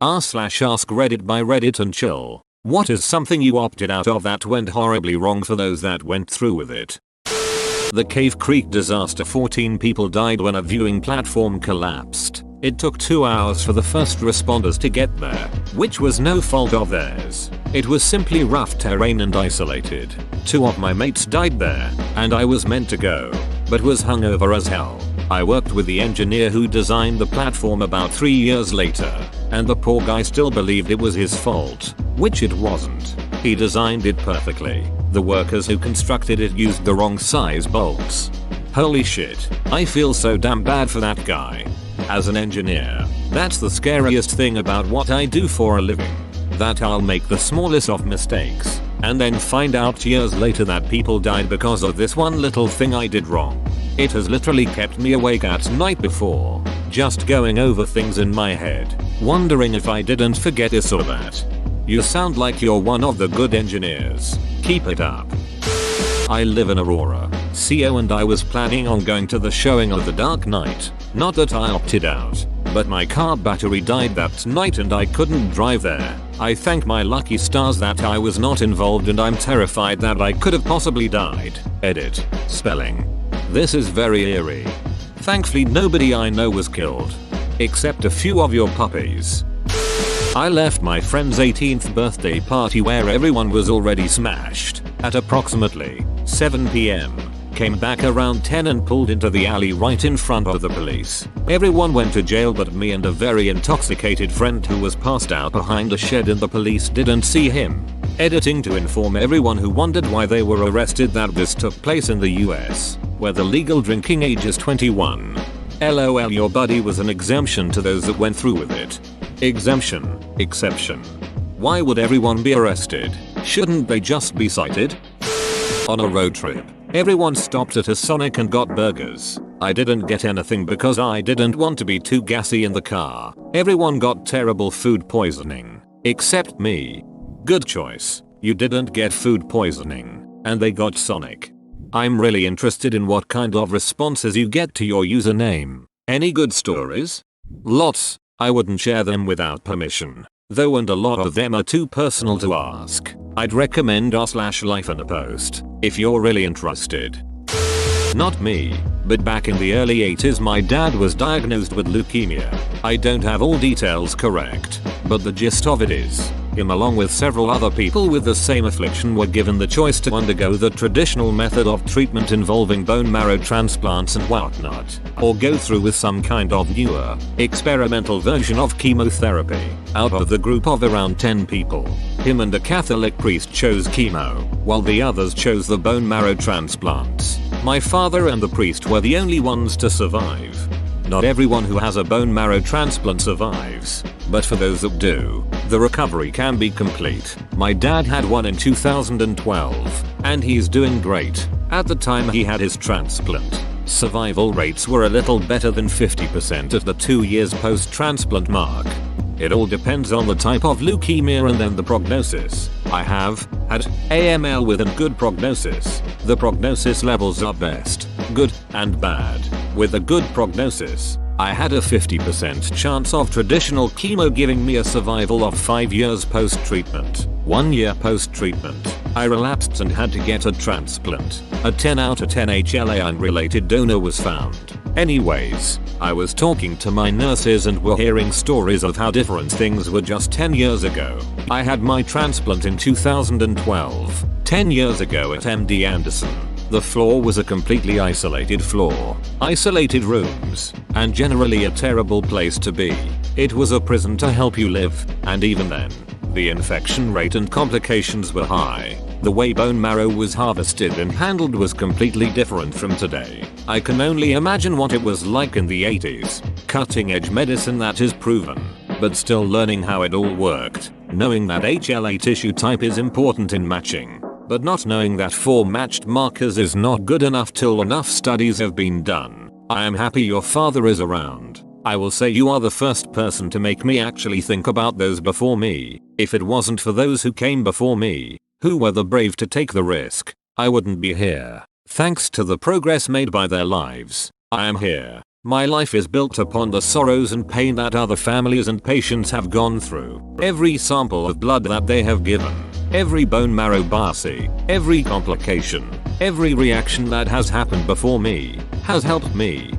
r/AskReddit by Reddit and chill. What is something you opted out of that went horribly wrong for those that went through with it? The Cave Creek disaster. 14 people died when a viewing platform collapsed. It took 2 hours for the first responders to get there, which was no fault of theirs. It was simply rough terrain and isolated. 2 of my mates died there, and I was meant to go, but was hungover as hell. I worked with the engineer who designed the platform about 3 years later, and the poor guy still believed it was his fault, which it wasn't. He designed it perfectly. The workers who constructed it used the wrong size bolts. Holy shit, I feel so damn bad for that guy. As an engineer, that's the scariest thing about what I do for a living. That I'll make the smallest of mistakes, and then find out years later that people died because of this one little thing I did wrong. It has literally kept me awake at night before, just going over things in my head, wondering if I didn't forget this or that. You sound like you're one of the good engineers. Keep it up. I live in Aurora, CO, and I was planning on going to the showing of The Dark Knight. Not that I opted out, but my car battery died that night and I couldn't drive there. I thank my lucky stars that I was not involved, and I'm terrified that I could have possibly died. Edit. Spelling. This is very eerie. Thankfully nobody I know was killed. Except a few of your puppies. I left my friend's 18th birthday party where everyone was already smashed at approximately 7 PM. Came back around 10 and pulled into the alley right in front of the police. Everyone went to jail but me and a very intoxicated friend who was passed out behind a shed, and the police didn't see him. Editing to inform everyone who wondered why they were arrested that this took place in the US, where the legal drinking age is 21. LOL, your buddy was an exemption to those that went through with it. Exemption. Exception. Why would everyone be arrested? Shouldn't they just be cited? On a road trip, everyone stopped at a Sonic and got burgers. I didn't get anything because I didn't want to be too gassy in the car. Everyone got terrible food poisoning. Except me. Good choice. You didn't get food poisoning, and they got Sonic. I'm really interested in what kind of responses you get to your username. Any good stories? Lots. I wouldn't share them without permission, though, and a lot of them are too personal to ask. I'd recommend r/life in a post, if you're really interested. Not me, but back in the early 80s my dad was diagnosed with leukemia. I don't have all details correct, but the gist of it is, him along with several other people with the same affliction were given the choice to undergo the traditional method of treatment involving bone marrow transplants and whatnot, or go through with some kind of newer, experimental version of chemotherapy. Out of the group of around 10 people, him and a Catholic priest chose chemo, while the others chose the bone marrow transplants. My father and the priest were the only ones to survive. Not everyone who has a bone marrow transplant survives, but for those that do, the recovery can be complete. My dad had one in 2012, and he's doing great. At the time he had his transplant, survival rates were a little better than 50% at the 2 years post-transplant mark. It all depends on the type of leukemia and then the prognosis. I have had AML with a good prognosis. The prognosis levels are best, good, and bad. With a good prognosis, I had a 50% chance of traditional chemo giving me a survival of 5 years post-treatment. 1 year post-treatment, I relapsed and had to get a transplant. A 10 out of 10 HLA unrelated donor was found. Anyways, I was talking to my nurses and were hearing stories of how different things were just 10 years ago. I had my transplant in 2012. 10 years ago at MD Anderson. The floor was a completely isolated floor, isolated rooms, and generally a terrible place to be. It was a prison to help you live, and even then, the infection rate and complications were high. The way bone marrow was harvested and handled was completely different from today. I can only imagine what it was like in the 80s. Cutting edge medicine that is proven, but still learning how it all worked. Knowing that HLA tissue type is important in matching, but not knowing that 4 matched markers is not good enough till enough studies have been done. I am happy your father is around. I will say you are the first person to make me actually think about those before me. If it wasn't for those who came before me, who were the brave to take the risk, I wouldn't be here. Thanks to the progress made by their lives, I am here. My life is built upon the sorrows and pain that other families and patients have gone through. Every sample of blood that they have given, every bone marrow biopsy, every complication, every reaction that has happened before me, has helped me.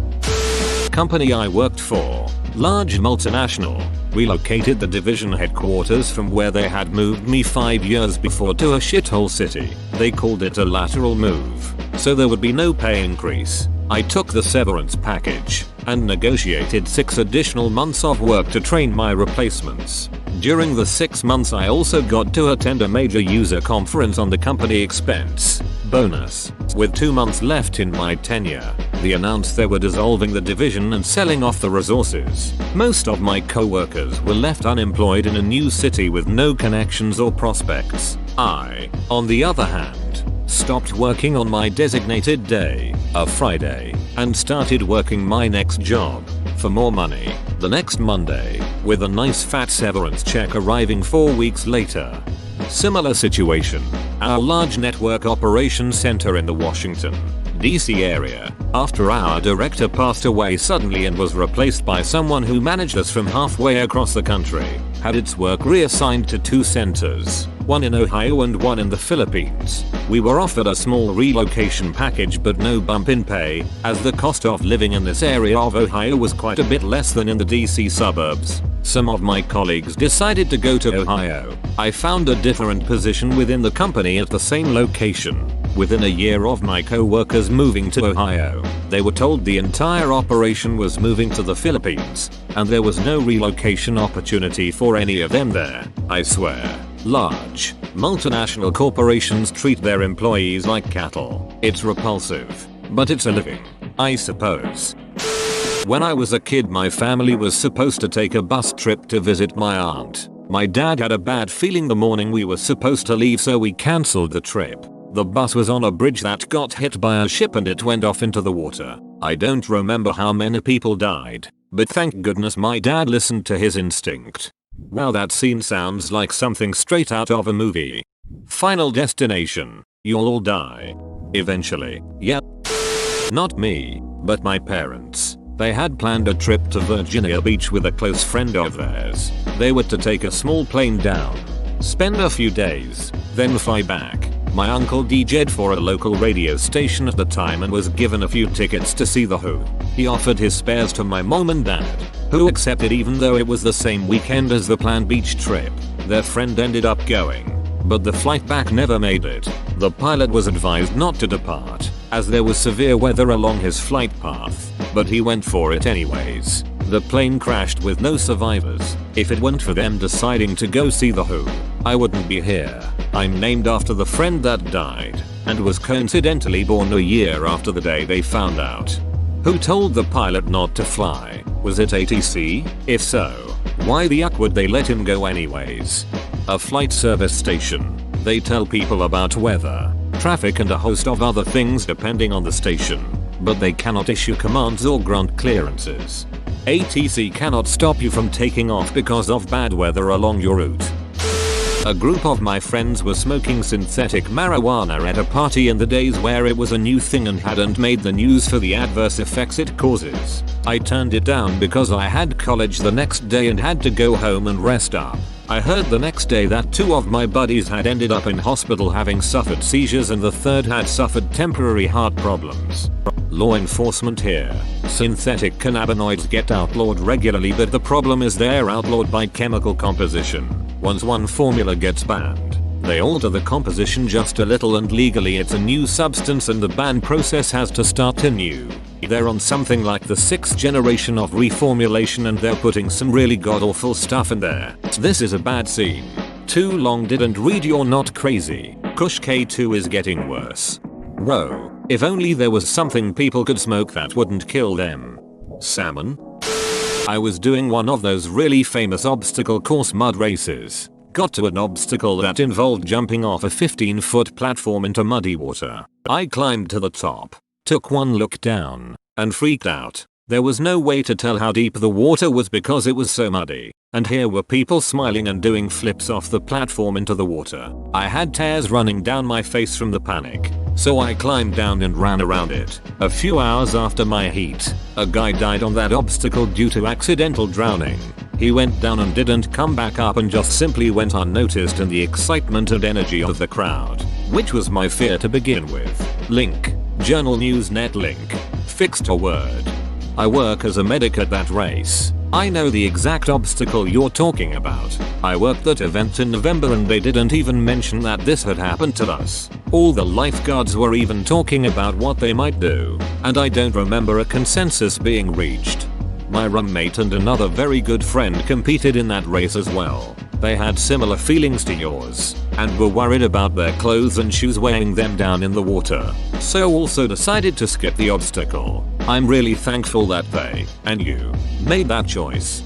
Company I worked for, large multinational, relocated the division headquarters from where they had moved me 5 years before to a shithole city. They called it a lateral move, so there would be no pay increase. I took the severance package and negotiated 6 additional months of work to train my replacements. During the 6 months I also got to attend a major user conference on the company expense. Bonus. With 2 months left in my tenure, they announced they were dissolving the division and selling off the resources. Most of my co-workers were left unemployed in a new city with no connections or prospects. I, on the other hand, stopped working on my designated day, a Friday, and started working my next job for more money the next Monday, with a nice fat severance check arriving 4 weeks later. Similar situation. Our large network operations center in the Washington, D.C. area. After our director passed away suddenly and was replaced by someone who managed us from halfway across the country, had its work reassigned to 2 centers, one in Ohio and one in the Philippines. We were offered a small relocation package but no bump in pay, as the cost of living in this area of Ohio was quite a bit less than in the DC suburbs. Some of my colleagues decided to go to Ohio. I found a different position within the company at the same location. Within a year of my co-workers moving to Ohio, they were told the entire operation was moving to the Philippines, and there was no relocation opportunity for any of them there. I swear. Large, multinational corporations treat their employees like cattle. It's repulsive, but it's a living, I suppose. When I was a kid, my family was supposed to take a bus trip to visit my aunt. My dad had a bad feeling the morning we were supposed to leave, so we cancelled the trip. The bus was on a bridge that got hit by a ship and it went off into the water. I don't remember how many people died, but thank goodness my dad listened to his instinct. Wow, that scene sounds like something straight out of a movie. Final destination. You'll all die. Eventually. Yep. Not me, but my parents. They had planned a trip to Virginia Beach with a close friend of theirs. They were to take a small plane down, spend a few days, then fly back. My uncle DJ'd for a local radio station at the time and was given a few tickets to see The Who. He offered his spares to my mom and dad, who accepted even though it was the same weekend as the planned beach trip. Their friend ended up going, but the flight back never made it. The pilot was advised not to depart, as there was severe weather along his flight path, but he went for it anyways. The plane crashed with no survivors. If it weren't for them deciding to go see The Who, I wouldn't be here. I'm named after the friend that died, and was coincidentally born a year after the day they found out. Who told the pilot not to fly? Was it ATC? If so, why the yuck would they let him go anyways? A flight service station. They tell people about weather, traffic and a host of other things depending on the station, but they cannot issue commands or grant clearances. ATC cannot stop you from taking off because of bad weather along your route. A group of my friends were smoking synthetic marijuana at a party in the days where it was a new thing and hadn't made the news for the adverse effects it causes. I turned it down because I had college the next day and had to go home and rest up. I heard the next day that 2 of my buddies had ended up in hospital having suffered seizures and the third had suffered temporary heart problems. Law enforcement here. Synthetic cannabinoids get outlawed regularly, but the problem is they're outlawed by chemical composition. Once one formula gets banned, they alter the composition just a little and legally it's a new substance and the ban process has to start anew. They're on something like the 6th generation of reformulation and they're putting some really god-awful stuff in there. This is a bad scene. Too long didn't read You're Not Crazy. Kush K2 is getting worse. Bro, if only there was something people could smoke that wouldn't kill them. Salmon? I was doing one of those really famous obstacle course mud races. Got to an obstacle that involved jumping off a 15-foot platform into muddy water. I climbed to the top, took one look down, and freaked out. There was no way to tell how deep the water was because it was so muddy. And here were people smiling and doing flips off the platform into the water. I had tears running down my face from the panic. So I climbed down and ran around it. A few hours after my heat, a guy died on that obstacle due to accidental drowning. He went down and didn't come back up and just simply went unnoticed in the excitement and energy of the crowd. Which was my fear to begin with. Link. Journal Newsnet link. Fixed a word. I work as a medic at that race. I know the exact obstacle you're talking about. I worked that event in November and they didn't even mention that this had happened to us. All the lifeguards were even talking about what they might do, and I don't remember a consensus being reached. My roommate and another very good friend competed in that race as well. They had similar feelings to yours, and were worried about their clothes and shoes weighing them down in the water, so also decided to skip the obstacle. I'm really thankful that they, and you, made that choice.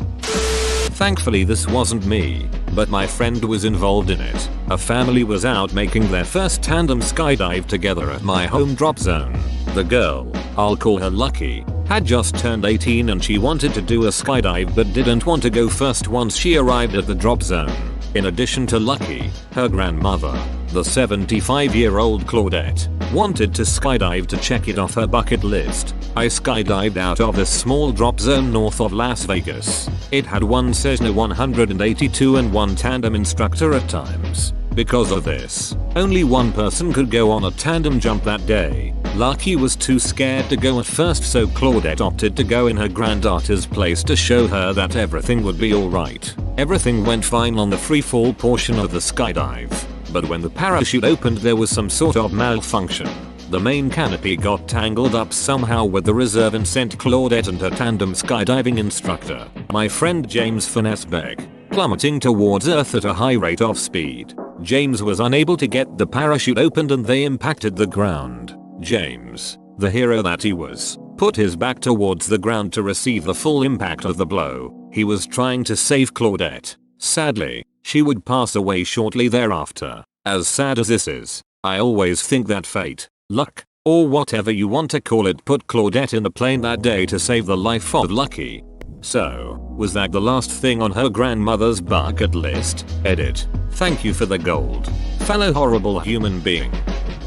Thankfully this wasn't me, but my friend was involved in it. A family was out making their first tandem skydive together at my home drop zone. The girl, I'll call her Lucky, had just turned 18 and she wanted to do a skydive but didn't want to go first once she arrived at the drop zone. In addition to Lucky, her grandmother, the 75-year-old Claudette, wanted to skydive to check it off her bucket list. I skydived out of a small drop zone north of Las Vegas. It had one Cessna 182 and one tandem instructor at times. Because of this, only one person could go on a tandem jump that day. Lucky was too scared to go at first, so Claudette opted to go in her granddaughter's place to show her that everything would be alright. Everything went fine on the free fall portion of the skydive, but when the parachute opened there was some sort of malfunction. The main canopy got tangled up somehow with the reserve and sent Claudette and her tandem skydiving instructor, my friend James Finesse-Beck, plummeting towards Earth at a high rate of speed. James was unable to get the parachute opened and they impacted the ground. James, the hero that he was, put his back towards the ground to receive the full impact of the blow. He was trying to save Claudette. Sadly, she would pass away shortly thereafter. As sad as this is, I always think that fate, luck, or whatever you want to call it, put Claudette in the plane that day to save the life of Lucky. So, was that the last thing on her grandmother's bucket list? Edit. Thank you for the gold, fellow horrible human being.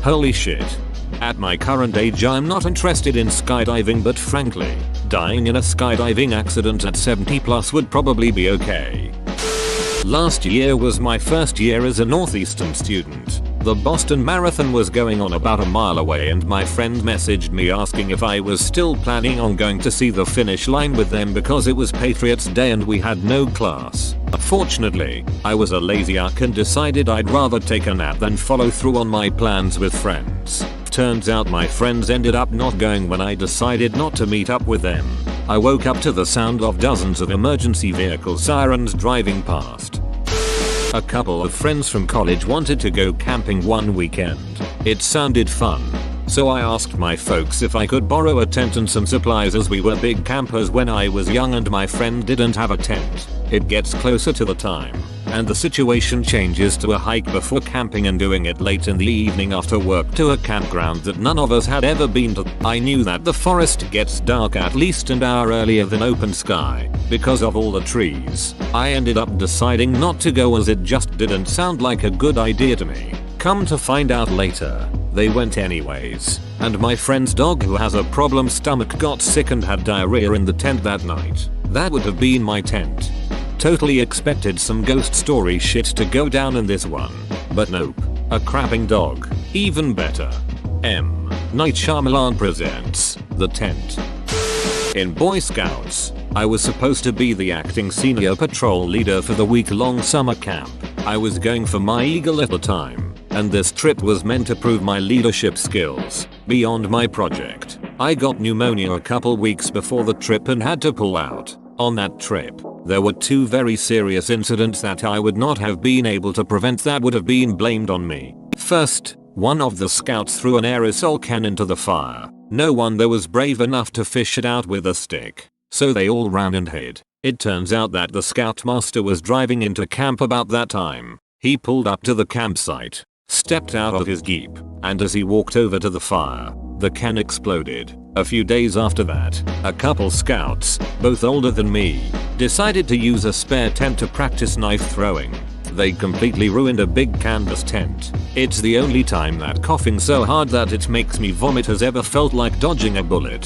Holy shit. At my current age I'm not interested in skydiving, but frankly, dying in a skydiving accident at 70 plus would probably be okay. Last year was my first year as a Northeastern student. The Boston Marathon was going on about a mile away and my friend messaged me asking if I was still planning on going to see the finish line with them because it was Patriots Day and we had no class. Fortunately, I was a lazy yuck and decided I'd rather take a nap than follow through on my plans with friends. Turns out my friends ended up not going when I decided not to meet up with them. I woke up to the sound of dozens of emergency vehicle sirens driving past. A couple of friends from college wanted to go camping one weekend. It sounded fun, so I asked my folks if I could borrow a tent and some supplies as we were big campers when I was young and my friend didn't have a tent. It gets closer to the time, and the situation changes to a hike before camping and doing it late in the evening after work to a campground that none of us had ever been to. I knew that the forest gets dark at least an hour earlier than open sky because of all the trees. I ended up deciding not to go as it just didn't sound like a good idea to me. Come to find out later, they went anyways, and my friend's dog who has a problem stomach got sick and had diarrhea in the tent that night. That would have been my tent. Totally expected some ghost story shit to go down in this one, but nope. A crapping dog. Even better. M. Night Shyamalan presents The Tent. In Boy Scouts, I was supposed to be the acting senior patrol leader for the week-long summer camp. I was going for my Eagle at the time, and this trip was meant to prove my leadership skills. Beyond my project, I got pneumonia a couple weeks before the trip and had to pull out. On that trip, there were two very serious incidents that I would not have been able to prevent that would have been blamed on me. First, one of the scouts threw an aerosol can into the fire. No one there was brave enough to fish it out with a stick, so they all ran and hid. It turns out that the scoutmaster was driving into camp about that time. He pulled up to the campsite, stepped out of his Jeep, and as he walked over to the fire, The can exploded. A few days after that, a couple scouts, both older than me, decided to use a spare tent to practice knife throwing. They completely ruined a big canvas tent. It's the only time that coughing so hard that it makes me vomit has ever felt like dodging a bullet.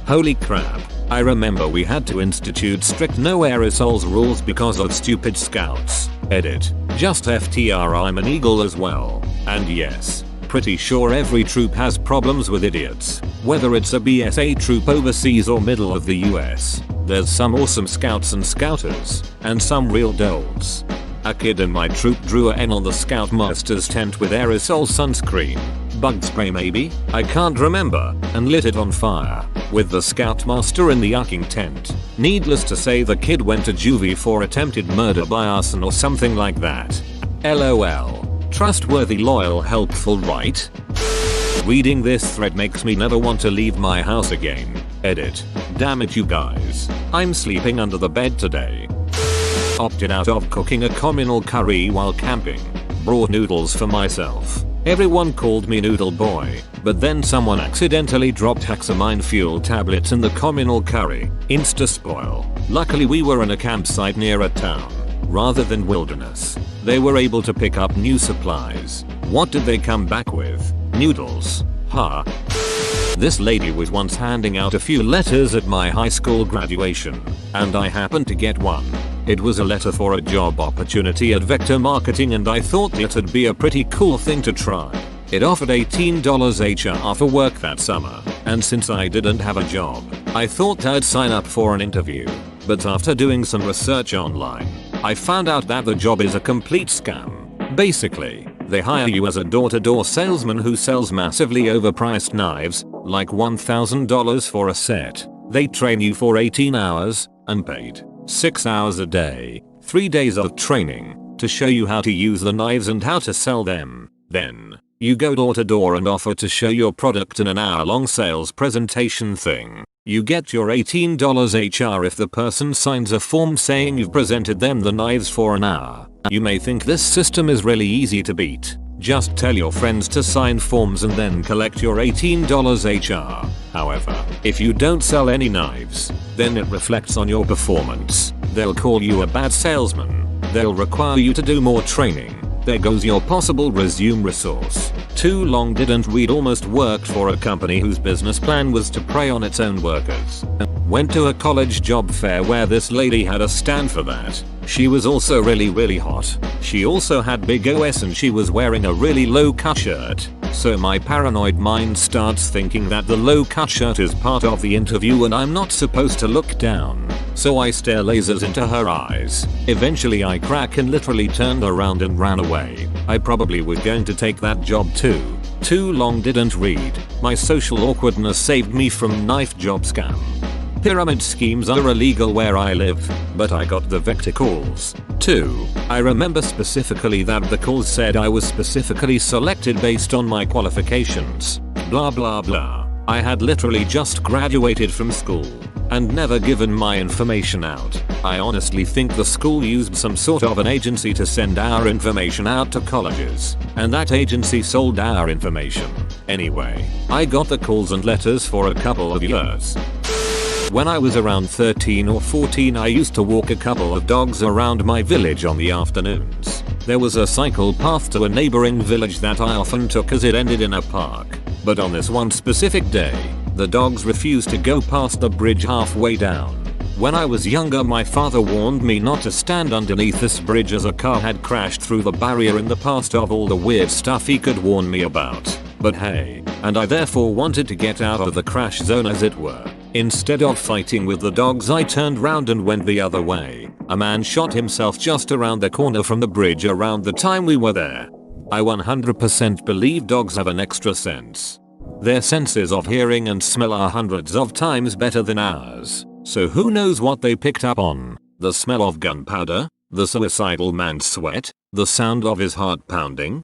Holy crap. I remember we had to institute strict no aerosols rules because of stupid scouts. Edit. Just FTR, I'm an eagle as well. And yes, pretty sure every troop has problems with idiots. Whether it's a BSA troop overseas or middle of the US, there's some awesome scouts and scouters, and some real dolts. A kid in my troop drew a N on the scoutmaster's tent with aerosol sunscreen. Bug spray maybe? I can't remember, and lit it on fire, with the scoutmaster in the yucking tent. Needless to say, the kid went to juvie for attempted murder by arson or something like that. LOL. Trustworthy, loyal, helpful, right? Reading this thread makes me never want to leave my house again. Edit. Damn it, you guys. I'm sleeping under the bed today. Opted out of cooking a communal curry while camping. Brought noodles for myself. Everyone called me Noodle Boy, but then someone accidentally dropped hexamine fuel tablets in the communal curry. Insta spoil. Luckily we were in a campsite near a town, rather than wilderness. They were able to pick up new supplies. What did they come back with? Noodles. Huh? This lady was once handing out a few letters at my high school graduation, and I happened to get one. It was a letter for a job opportunity at Vector Marketing, and I thought it'd be a pretty cool thing to try. It offered $18 HR for work that summer, and since I didn't have a job, I thought I'd sign up for an interview. But after doing some research online, I found out that the job is a complete scam. Basically, they hire you as a door-to-door salesman who sells massively overpriced knives, like $1,000 for a set. They train you for 18 hours, unpaid, 6 hours a day, 3 days of training, to show you how to use the knives and how to sell them. Then, you go door to door and offer to show your product in an hour-long sales presentation thing. You get your $18 HR if the person signs a form saying you've presented them the knives for an hour. You may think this system is really easy to beat. Just tell your friends to sign forms and then collect your $18 HR. However, if you don't sell any knives, then it reflects on your performance. They'll call you a bad salesman. They'll require you to do more training. There goes your possible resume resource. Too long didn't read almost worked for a company whose business plan was to prey on its own workers. Went to a college job fair where this lady had a stand for that. She was also really hot. She also had big OS and she was wearing a really low cut shirt. So my paranoid mind starts thinking that the low cut shirt is part of the interview and I'm not supposed to look down. So I stare lasers into her eyes. Eventually I crack and literally turned around and ran away. I probably was going to take that job too. Too long didn't read. My social awkwardness saved me from knife job scam. Pyramid schemes are illegal where I live, but I got the Vector calls. 2. I remember specifically that the calls said I was specifically selected based on my qualifications. Blah blah blah. I had literally just graduated from school and never given my information out. I honestly think the school used some sort of an agency to send our information out to colleges, and that agency sold our information. Anyway, I got the calls and letters for a couple of years. When I was around 13 or 14, I used to walk a couple of dogs around my village on the afternoons. There was a cycle path to a neighboring village that I often took as it ended in a park. But on this one specific day, the dogs refused to go past the bridge halfway down. When I was younger, my father warned me not to stand underneath this bridge as a car had crashed through the barrier in the past of all the weird stuff he could warn me about. But hey, and I therefore wanted to get out of the crash zone as it were. Instead of fighting with the dogs, I turned round and went the other way. A man shot himself just around the corner from the bridge around the time we were there. I 100% believe dogs have an extra sense. Their senses of hearing and smell are hundreds of times better than ours. So who knows what they picked up on? The smell of gunpowder? The suicidal man's sweat? The sound of his heart pounding?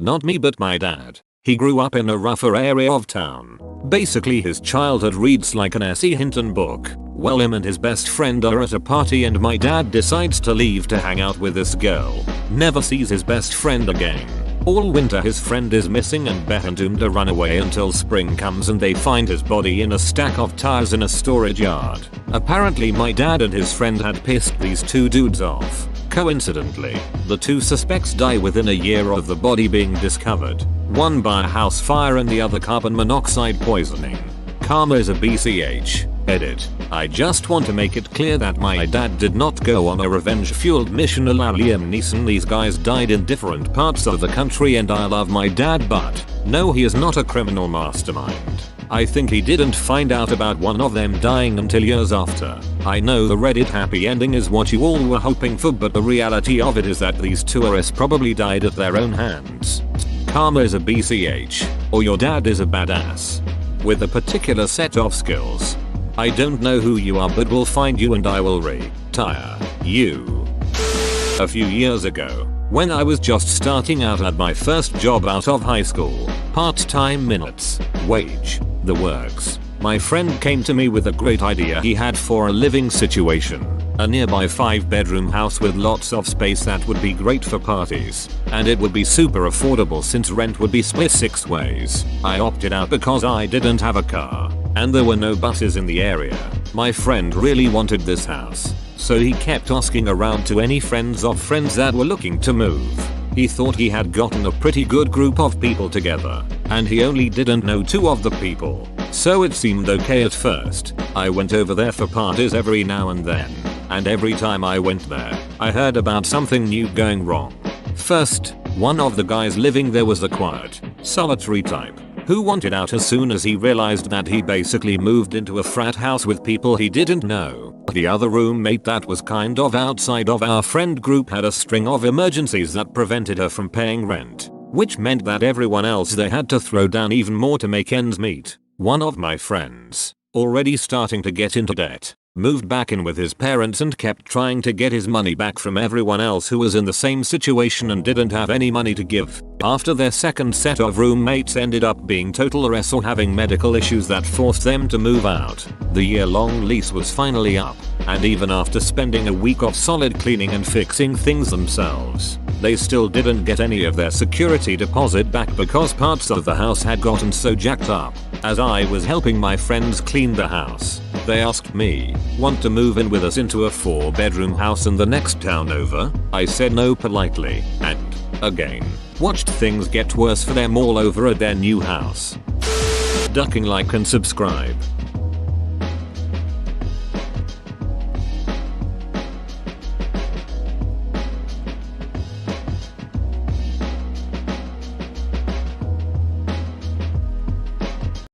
Not me, but my dad. He grew up in a rougher area of town. Basically his childhood reads like an S.E. Hinton book. Well, him and his best friend are at a party and my dad decides to leave to hang out with this girl. Never sees his best friend again. All winter his friend is missing and beckons him to run away until spring comes and they find his body in a stack of tires in a storage yard. Apparently my dad and his friend had pissed these two dudes off. Coincidentally, the two suspects die within a year of the body being discovered. One by a house fire and the other carbon monoxide poisoning. Karma is a BCH. Edit. I just want to make it clear that my dad did not go on a revenge-fueled mission a la Liam Neeson. These guys died in different parts of the country and I love my dad, but no, he is not a criminal mastermind. I think he didn't find out about one of them dying until years after. I know the Reddit happy ending is what you all were hoping for, but the reality of it is that these tourists probably died at their own hands. Karma is a BCH, or your dad is a badass with a particular set of skills. I don't know who you are, but we'll find you and I will retire you. A few years ago, when I was just starting out at my first job out of high school, part-time minutes, wage, the works, my friend came to me with a great idea he had for a living situation. A nearby 5-bedroom house with lots of space that would be great for parties, and it would be super affordable since rent would be split 6 ways. I opted out because I didn't have a car, and there were no buses in the area. My friend really wanted this house, so he kept asking around to any friends of friends that were looking to move. He thought he had gotten a pretty good group of people together, and he only didn't know 2 of the people, so it seemed okay at first. I went over there for parties every now and then, and every time I went there, I heard about something new going wrong. First, one of the guys living there was a quiet, solitary type who wanted out as soon as he realized that he basically moved into a frat house with people he didn't know. The other roommate that was kind of outside of our friend group had a string of emergencies that prevented her from paying rent, which meant that everyone else there had to throw down even more to make ends meet. One of my friends, already starting to get into debt, moved back in with his parents and kept trying to get his money back from everyone else who was in the same situation and didn't have any money to give. After their second set of roommates ended up being total arrests or having medical issues that forced them to move out, the year-long lease was finally up, and even after spending a week of solid cleaning and fixing things themselves, they still didn't get any of their security deposit back because parts of the house had gotten so jacked up. As I was helping my friends clean the house, they asked me, "Want to move in with us into a 4-bedroom house in the next town over?" I said no politely, and, again, watched things get worse for them all over at their new house. Ducking like and subscribe.